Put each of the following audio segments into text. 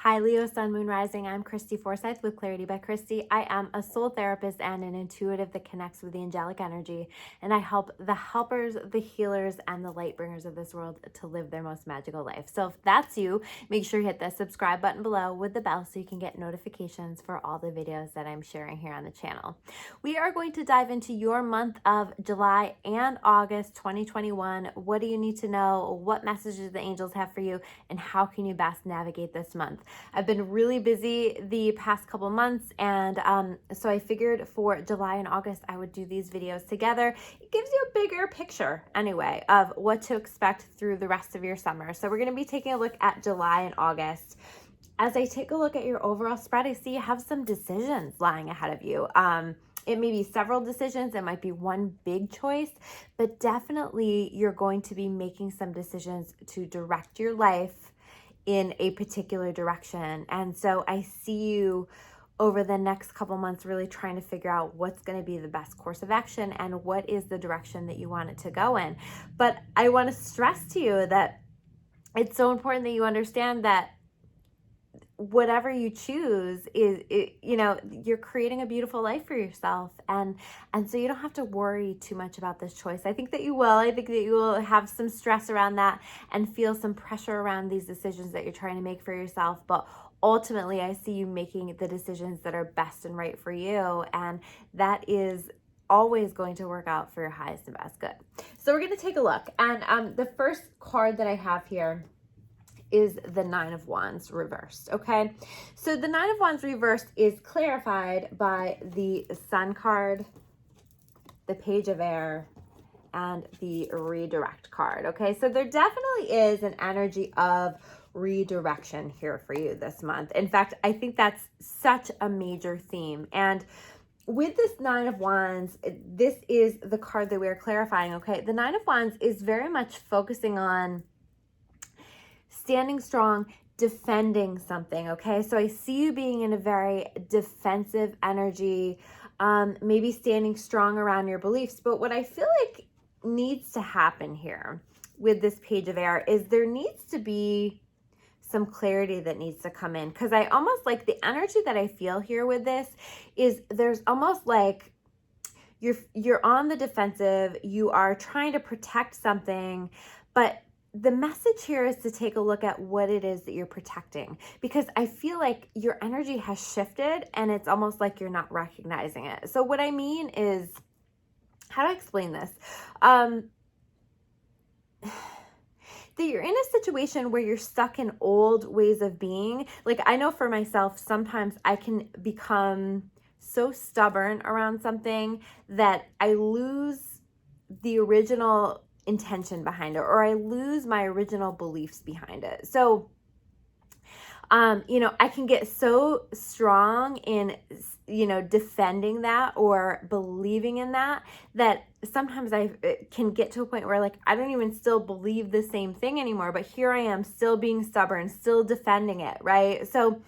Hi, Leo, Sun, Moon, Rising. I'm Christy Forsyth with Clarity by Christy. I am a soul therapist and an intuitive that connects with the angelic energy, and I help the helpers, the healers, and the light bringers of this world to live their most magical life. So if that's you, make sure you hit the subscribe button below with the bell so you can get notifications for all the videos that I'm sharing here on the channel. We are going to dive into your month of July and August 2021. What do you need to know? What messages the angels have for you? And how can you best navigate this month? I've been really busy the past couple months, and so I figured for July and August I would do these videos together. It gives you a bigger picture anyway of what to expect through the rest of your summer. So we're going to be taking a look at July and August. As I take a look at your overall spread, I see you have some decisions lying ahead of you. It may be several decisions, it might be one big choice, but definitely you're going to be making some decisions to direct your life in a particular direction. And so I see you over the next couple months really trying to figure out what's going to be the best course of action and what is the direction that you want it to go in. But I want to stress to you that it's so important that you understand that whatever you choose is, you're creating a beautiful life for yourself, and so you don't have to worry too much about this choice. I think that you will. I think that you will have some stress around that and feel some pressure around these decisions that you're trying to make for yourself, but ultimately I see you making the decisions that are best and right for you, and that is always going to work out for your highest and best good. So we're going to take a look, and the first card that I have here is the Nine of Wands reversed. Okay, so the Nine of Wands reversed is clarified by the Sun card, the Page of Air, and the Redirect card. Okay, so there definitely is an energy of redirection here for you this month. In fact, I think that's such a major theme. And with this Nine of Wands, this is the card that we're clarifying. Okay, the Nine of Wands is very much focusing on standing strong, defending something. Okay, so I see you being in a very defensive energy, maybe standing strong around your beliefs. But what I feel like needs to happen here with this Page of Air is there needs to be some clarity that needs to come in, because I almost like the energy that I feel here with this is there's almost like you're on the defensive, you are trying to protect something, but the message here is to take a look at what it is that you're protecting, because I feel like your energy has shifted and it's almost like you're not recognizing it. So what I mean is, how do I explain this? That you're in a situation where you're stuck in old ways of being. Like, I know for myself, sometimes I can become so stubborn around something that I lose the original intention behind it, or I lose my original beliefs behind it. So, I can get so strong in, defending that or believing in that sometimes I can get to a point where, like, I don't even still believe the same thing anymore, but here I am still being stubborn, still defending it, right? So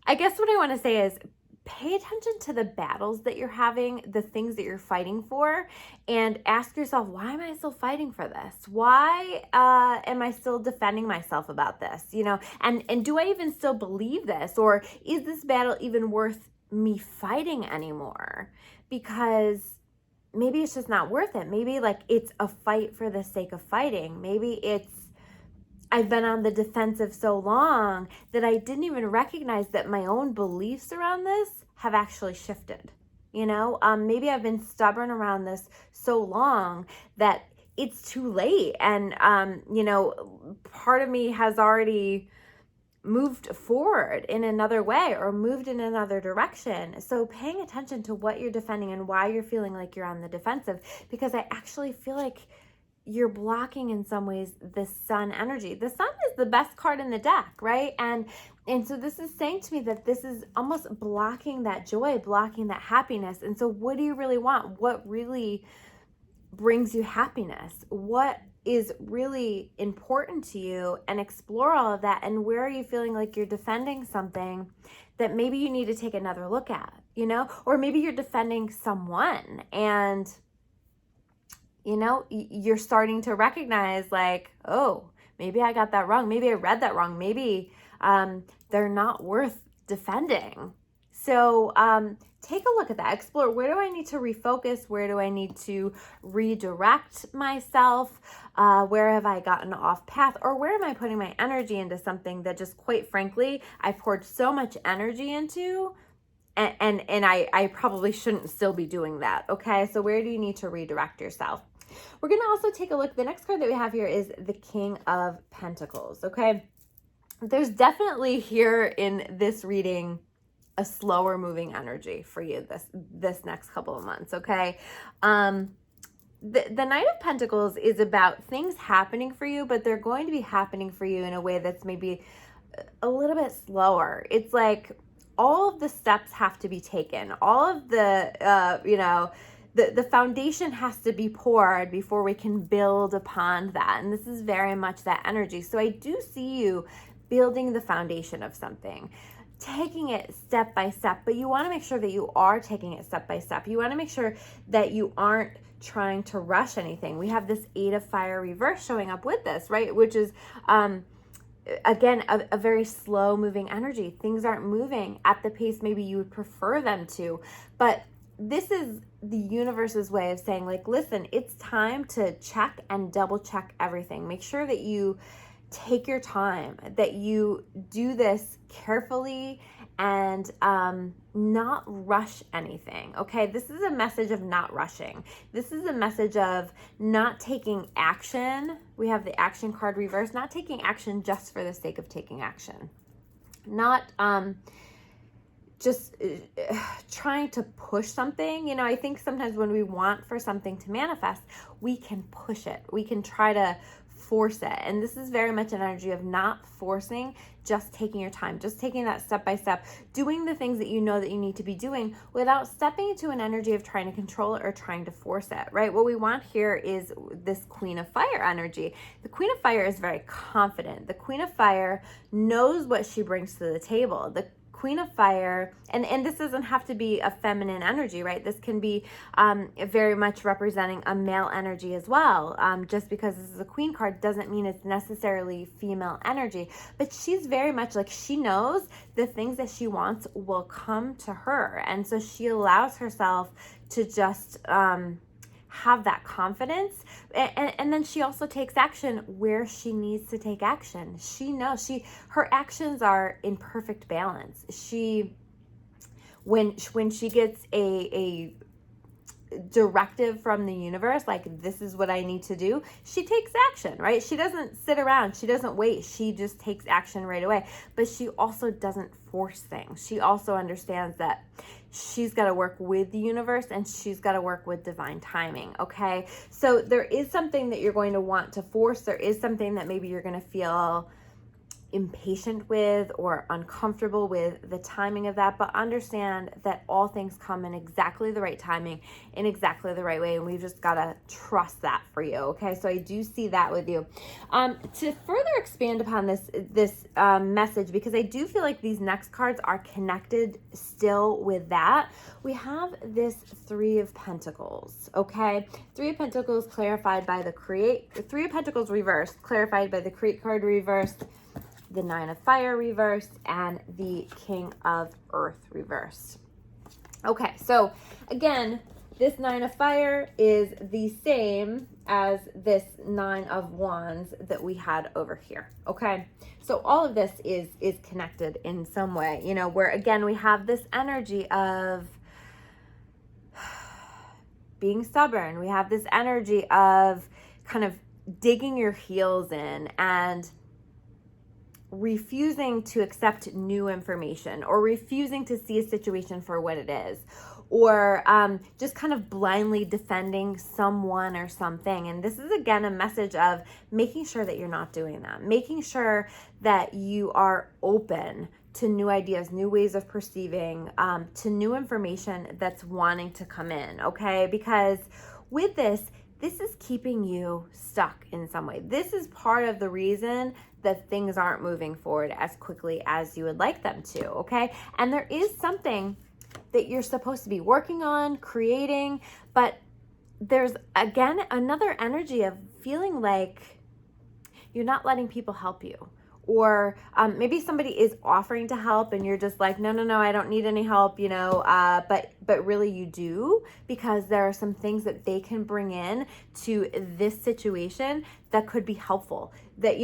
I guess what I want to say is, pay attention to the battles that you're having, the things that you're fighting for, and ask yourself, why am I still fighting for this? Why am I still defending myself about this? And do I even still believe this? Or is this battle even worth me fighting anymore? Because maybe it's just not worth it. Maybe, like, it's a fight for the sake of fighting. Maybe I've been on the defensive so long that I didn't even recognize that my own beliefs around this have actually shifted. Maybe I've been stubborn around this so long that it's too late. And, part of me has already moved forward in another way or moved in another direction. So paying attention to what you're defending and why you're feeling like you're on the defensive, because I actually feel like you're blocking in some ways the Sun energy. The Sun is the best card in the deck, right? And so this is saying to me that this is almost blocking that joy, blocking that happiness. And so what do you really want? What really brings you happiness? What is really important to you? And explore all of that. And where are you feeling like you're defending something that maybe you need to take another look at, or maybe you're defending someone and you're starting to recognize, like, oh, maybe I got that wrong. Maybe I read that wrong. Maybe they're not worth defending. So take a look at that. Explore, where do I need to refocus? Where do I need to redirect myself? Where have I gotten off path? Or where am I putting my energy into something that just, quite frankly, I poured so much energy into, and I probably shouldn't still be doing that, okay? So where do you need to redirect yourself? We're going to also take a look. The next card that we have here is the King of Pentacles, okay? There's definitely here in this reading a slower moving energy for you this next couple of months, okay? The Knight of Pentacles is about things happening for you, but they're going to be happening for you in a way that's maybe a little bit slower. It's like all of the steps have to be taken. All of the foundation has to be poured before we can build upon that. And this is very much that energy. So I do see you building the foundation of something, taking it step by step, but you want to make sure that you are taking it step by step. You want to make sure that you aren't trying to rush anything. We have this 8 of Fire reverse showing up with this, right? Which is, again, a very slow moving energy. Things aren't moving at the pace maybe you would prefer them to, but this is the universe's way of saying, like, listen, it's time to check and double check everything. Make sure that you take your time, that you do this carefully and not rush anything, okay? This is a message of not rushing. This is a message of not taking action. We have the action card reverse, not taking action just for the sake of taking action. Not just trying to push something. You know, I think sometimes when we want for something to manifest, we can push it. We can try to force it. And this is very much an energy of not forcing, just taking your time, just taking that step by step, doing the things that you know that you need to be doing without stepping into an energy of trying to control it or trying to force it, right? What we want here is this Queen of Fire energy. The Queen of Fire is very confident. The Queen of Fire knows what she brings to the table. The Queen of Fire, and this doesn't have to be a feminine energy, right? This can be very much representing a male energy as well. Just because this is a Queen card doesn't mean it's necessarily female energy, but she's very much like, she knows the things that she wants will come to her. And so she allows herself to just have that confidence, and then she also takes action where she needs to take action. She knows her actions are in perfect balance. When she gets a directive from the universe, like, this is what I need to do, she takes action, right? She doesn't sit around, she doesn't wait, she just takes action right away. But she also doesn't force things. She also understands that she's got to work with the universe and she's got to work with divine timing, okay? So there is something that you're going to want to force. There is something that maybe you're going to feel impatient with or uncomfortable with the timing of that, but understand that all things come in exactly the right timing, in exactly the right way, and we've just got to trust that for you, okay? So I do see that with you. To further expand upon this message, because I do feel like these next cards are connected still with that, we have this 3 of Pentacles, okay? 3 of Pentacles clarified by the Create, 3 of Pentacles reversed, clarified by the Create card reversed, the 9 of Fire reversed, and the King of Earth reversed. Okay, so again, this 9 of Fire is the same as this 9 of Wands that we had over here, okay? So all of this is connected in some way, you know, where again, we have this energy of being stubborn. We have this energy of kind of digging your heels in and refusing to accept new information, or refusing to see a situation for what it is, or just kind of blindly defending someone or something. And this is again a message of making sure that you're not doing that, making sure that you are open to new ideas, new ways of perceiving, to new information that's wanting to come in, okay? Because with this is keeping you stuck in some way. This is part of the reason that things aren't moving forward as quickly as you would like them to, okay? And there is something that you're supposed to be working on, creating, but there's, again, another energy of feeling like you're not letting people help you, Or maybe somebody is offering to help and you're just like, no, I don't need any help, but really you do, because there are some things that they can bring in to this situation that could be helpful. That,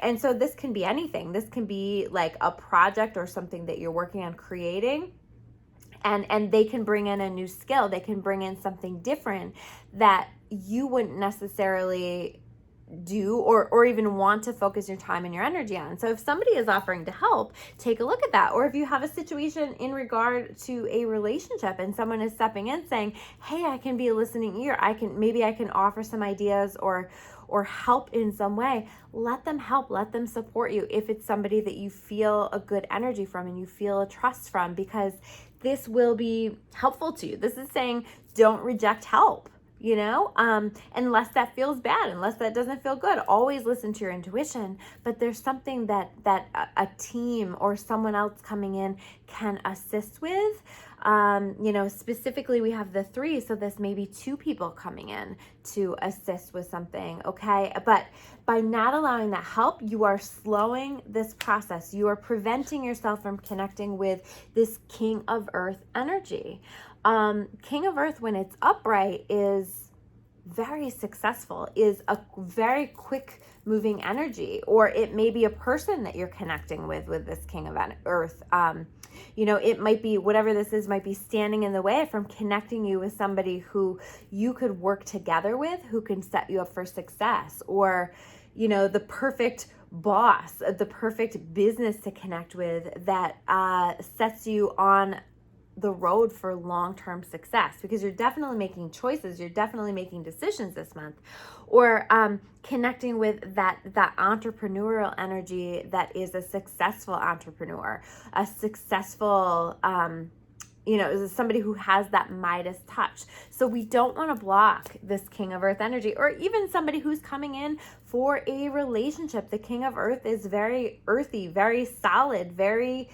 and so this can be anything. This can be like a project or something that you're working on creating. And they can bring in a new skill. They can bring in something different that you wouldn't necessarily do or even want to focus your time and your energy on. So if somebody is offering to help, take a look at that. Or if you have a situation in regard to a relationship and someone is stepping in saying, hey, I can be a listening ear. I can offer some ideas or help in some way. Let them help, let them support you if it's somebody that you feel a good energy from and you feel a trust from, because this will be helpful to you. This is saying don't reject help. Unless that feels bad, unless that doesn't feel good, always listen to your intuition. But there's something that a team or someone else coming in can assist with. Specifically we have the 3, so this may be 2 people coming in to assist with something, okay? But by not allowing that help, you are slowing this process. You are preventing yourself from connecting with this King of Earth energy. King of Earth, when it's upright, is very successful, is a very quick moving energy, or it may be a person that you're connecting with this King of Earth. It might be, whatever this is, might be standing in the way from connecting you with somebody who you could work together with, who can set you up for success, or, the perfect boss, the perfect business to connect with that sets you on the road for long-term success, because you're definitely making choices, you're definitely making decisions this month. Or connecting with that entrepreneurial energy that is a successful entrepreneur, a successful is somebody who has that Midas touch. So we don't want to block this King of Earth energy, or even somebody who's coming in for a relationship. The King of Earth is very earthy, very solid, very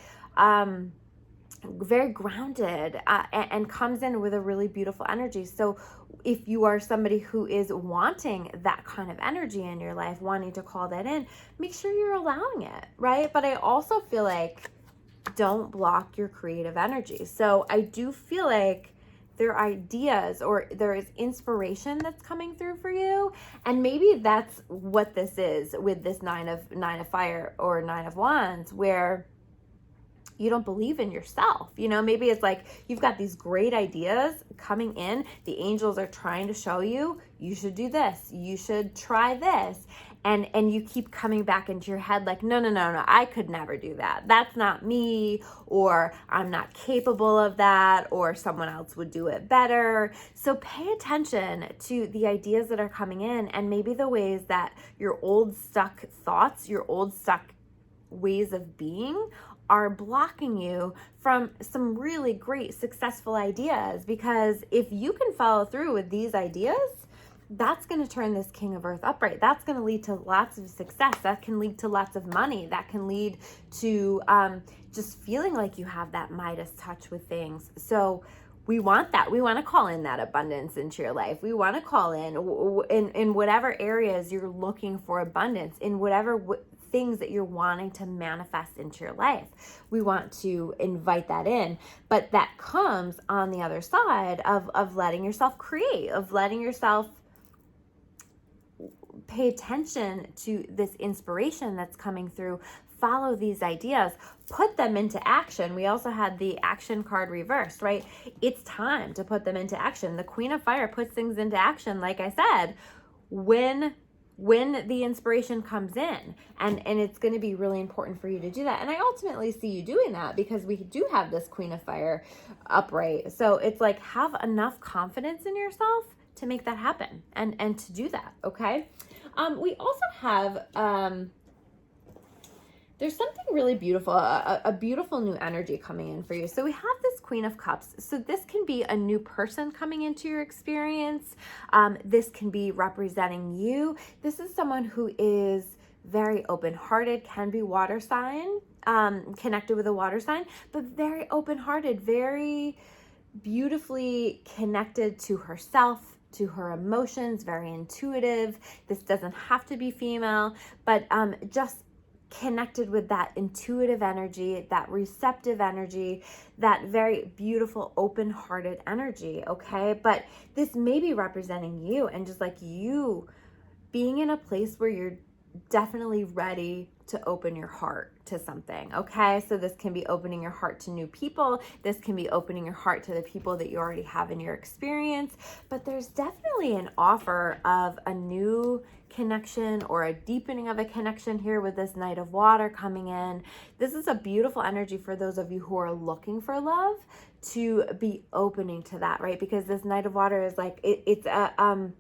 grounded, and comes in with a really beautiful energy. So if you are somebody who is wanting that kind of energy in your life, wanting to call that in, make sure you're allowing it, right? But I also feel like don't block your creative energy. So I do feel like there are ideas or there is inspiration that's coming through for you. And maybe that's what this is with this nine of fire or 9 of wands, where you don't believe in yourself. Maybe it's like you've got these great ideas coming in. The angels are trying to show you should do this, you should try this. And you keep coming back into your head like, no, I could never do that. That's not me, or I'm not capable of that, or someone else would do it better. So pay attention to the ideas that are coming in, and maybe the ways that your old stuck thoughts, your old stuck ways of being are blocking you from some really great successful ideas. Because if you can follow through with these ideas, that's going to turn this King of Earth upright. That's going to lead to lots of success. That can lead to lots of money. That can lead to just feeling like you have that Midas touch with things. So we want that. We want to call in that abundance into your life. We want to call in whatever areas you're looking for abundance, in whatever things that you're wanting to manifest into your life. We want to invite that in, but that comes on the other side of letting yourself create, of letting yourself pay attention to this inspiration that's coming through. Follow these ideas, put them into action. We also had the action card reversed, right? It's time to put them into action. The Queen of Fire puts things into action, like I said, when the inspiration comes in, and it's going to be really important for you to do that. And I ultimately see you doing that, because we do have this Queen of Fire upright. So it's like, have enough confidence in yourself to make that happen and to do that. Okay. We also have, there's something really beautiful, a beautiful new energy coming in for you. So we have this Queen of Cups. So this can be a new person coming into your experience. This can be representing you. This is someone who is very open-hearted, can be water sign, connected with a water sign, but very open-hearted, very beautifully connected to herself, to her emotions, very intuitive. This doesn't have to be female, but just connected with that intuitive energy, that receptive energy, that very beautiful, open-hearted energy, okay? But this may be representing you, and just like you being in a place where you're definitely ready to open your heart to something, okay? So this can be opening your heart to new people. This can be opening your heart to the people that you already have in your experience. But there's definitely an offer of a new connection or a deepening of a connection here with this Knight of Water coming in. This is a beautiful energy for those of you who are looking for love to be opening to that, right? Because this Knight of Water is like, it's a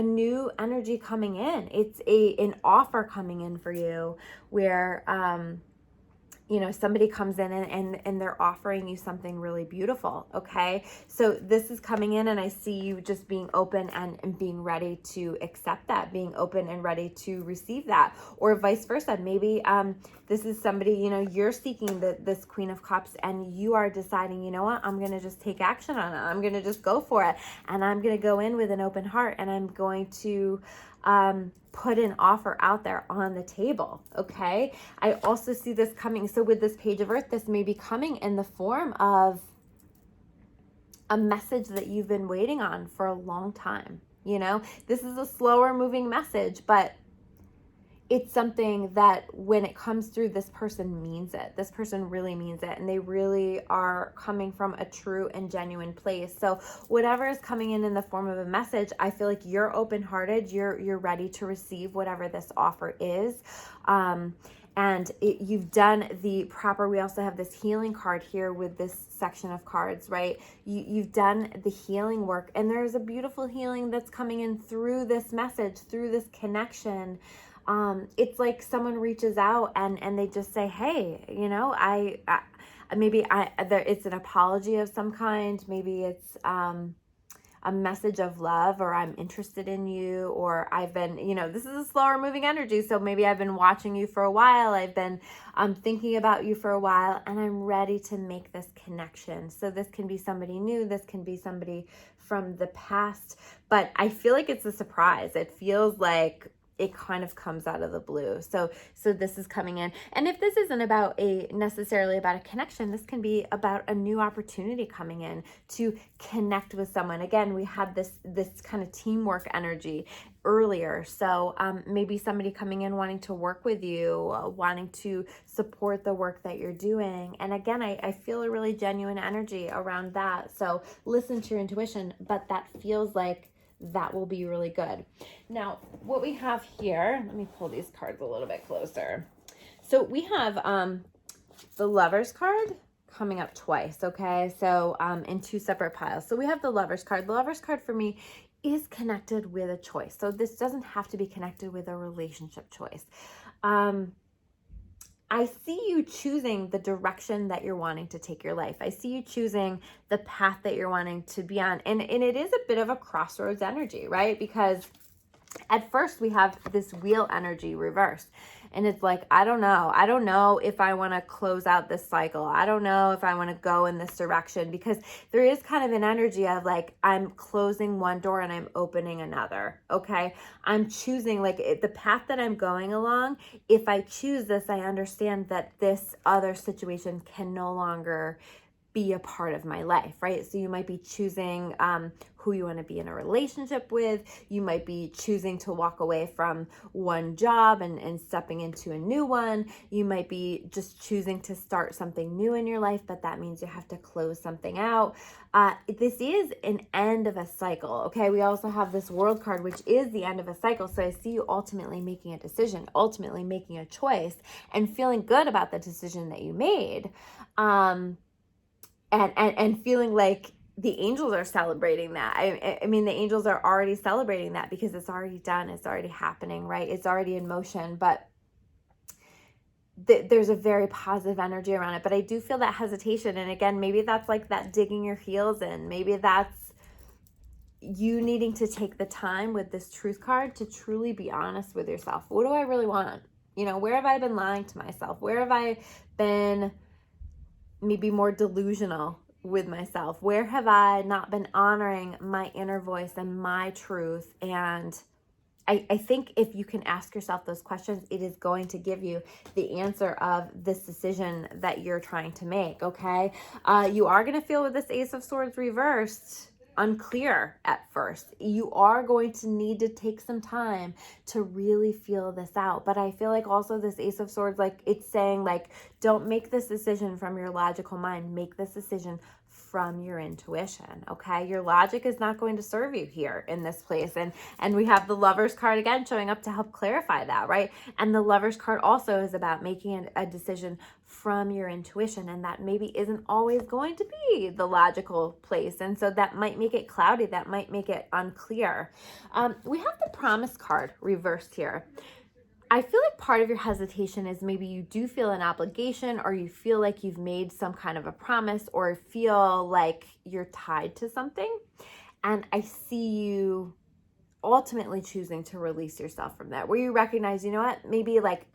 new energy coming in. It's an offer coming in for you where somebody comes in and they're offering you something really beautiful, okay? So this is coming in, and I see you just being open and being ready to accept that, being open and ready to receive that, or vice versa. Maybe this is somebody, you're seeking this Queen of Cups, and you are deciding, you know what, I'm going to just take action on it. I'm going to just go for it, and I'm going to go in with an open heart, and I'm going to put an offer out there on the table, okay? I also see this coming. So with this Page of Earth, this may be coming in the form of a message that you've been waiting on for a long time. This is a slower moving message, but it's something that when it comes through, this person means it. This person really means it, and they really are coming from a true and genuine place. So whatever is coming in the form of a message, I feel like you're open-hearted. You're ready to receive whatever this offer is. You've done the proper, we also have this healing card here with this section of cards, right? You've done the healing work, and there's a beautiful healing that's coming in through this message, through this connection. It's like someone reaches out and they just say, hey, it's an apology of some kind. Maybe it's, a message of love, or I'm interested in you, or I've been, this is a slower moving energy. So maybe I've been watching you for a while. I've been thinking about you for a while, and I'm ready to make this connection. So this can be somebody new. This can be somebody from the past, but I feel like it's a surprise. It feels like it kind of comes out of the blue. So this is coming in. And if this isn't necessarily about a connection, this can be about a new opportunity coming in to connect with someone. Again, we had this kind of teamwork energy earlier. So maybe somebody coming in wanting to work with you, wanting to support the work that you're doing. And again, I feel a really genuine energy around that. So listen to your intuition, but that feels like that will be really good. Now, what we have here, let me pull these cards a little bit closer. So we have the Lover's card coming up twice, okay? So in two separate piles. So we have the Lover's card. The Lover's card for me is connected with a choice. So this doesn't have to be connected with a relationship choice. I see you choosing the direction that you're wanting to take your life. I see you choosing the path that you're wanting to be on. And it is a bit of a crossroads energy, right? Because at first we have this wheel energy reversed. And it's like, I don't know if I want to close out this cycle. I don't know if I want to go in this direction, because there is kind of an energy of like, I'm closing one door and I'm opening another. Okay. I'm choosing the path that I'm going along. If I choose this, I understand that this other situation can no longer be a part of my life, right? So you might be choosing who you want to be in a relationship with. You might be choosing to walk away from one job and stepping into a new one. You might be just choosing to start something new in your life, but that means you have to close something out. This is an end of a cycle, okay? We also have this World card, which is the end of a cycle. So I see you ultimately making a decision, ultimately making a choice, and feeling good about the decision that you made. And feeling like the angels are celebrating that. I mean, the angels are already celebrating that because it's already done. It's already happening, right? It's already in motion, but there's a very positive energy around it. But I do feel that hesitation. And again, maybe that's like that digging your heels in. Maybe that's you needing to take the time with this Truth card to truly be honest with yourself. What do I really want? Where have I been lying to myself? Where have I been maybe more delusional with myself? Where have I not been honoring my inner voice and my truth and I think if you can ask yourself those questions, it is going to give you the answer of this decision that you're trying to make, okay? You are going to feel with this Ace of Swords reversed unclear at first. You are going to need to take some time to really feel this out. But I feel like also this Ace of Swords, like it's saying like, don't make this decision from your logical mind. Make this decision from your intuition, okay? Your logic is not going to serve you here in this place. And we have the Lovers card again showing up to help clarify that, right? And the Lovers card also is about making a decision from your intuition, and that maybe isn't always going to be the logical place. And so that might make it cloudy, that might make it unclear. We have the Promise card reversed here. I feel like part of your hesitation is maybe you do feel an obligation, or you feel like you've made some kind of a promise, or feel like you're tied to something. And I see you ultimately choosing to release yourself from that, where you recognize, you know what, maybe like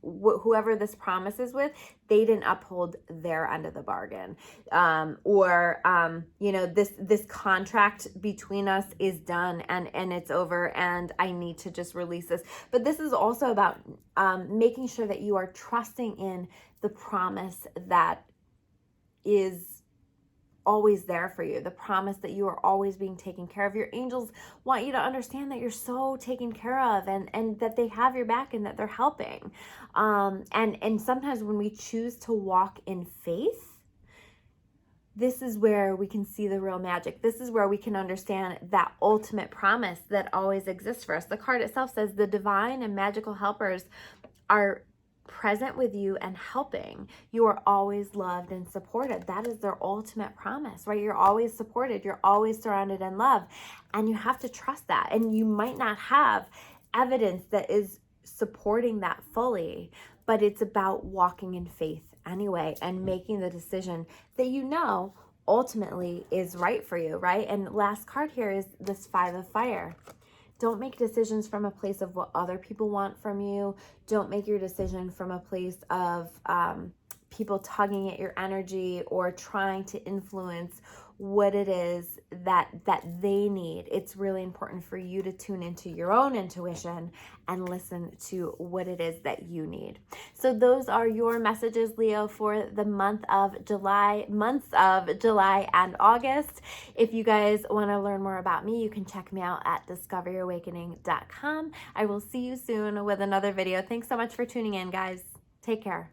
whoever this promise is with, they didn't uphold their end of the bargain, you know, this contract between us is done, and it's over, and I need to just release this. But this is also about making sure that you are trusting in the promise that is always there for you, the promise that you are always being taken care of. Your angels want you to understand that you're so taken care of, and that they have your back, and that they're helping. And sometimes when we choose to walk in faith, this is where we can see the real magic. This is where we can understand that ultimate promise that always exists for us. The card itself says the divine and magical helpers are present with you and helping. You are always loved and supported. That is their ultimate promise, right? You're always supported. You're always surrounded in love. And you have to trust that. And you might not have evidence that is supporting that fully, but it's about walking in faith anyway, and making the decision that you know ultimately is right for you, right? And last card here is this Five of Fire. Don't make decisions from a place of what other people want from you. Don't make your decision from a place of people tugging at your energy or trying to influence what it is that they need. It's really important for you to tune into your own intuition and listen to what it is that you need. So those are your messages, Leo, for the months of July and August. If you guys want to learn more about me, you can check me out at discoveryourawakening.com. I will see you soon with another video. Thanks so much for tuning in, guys. Take care.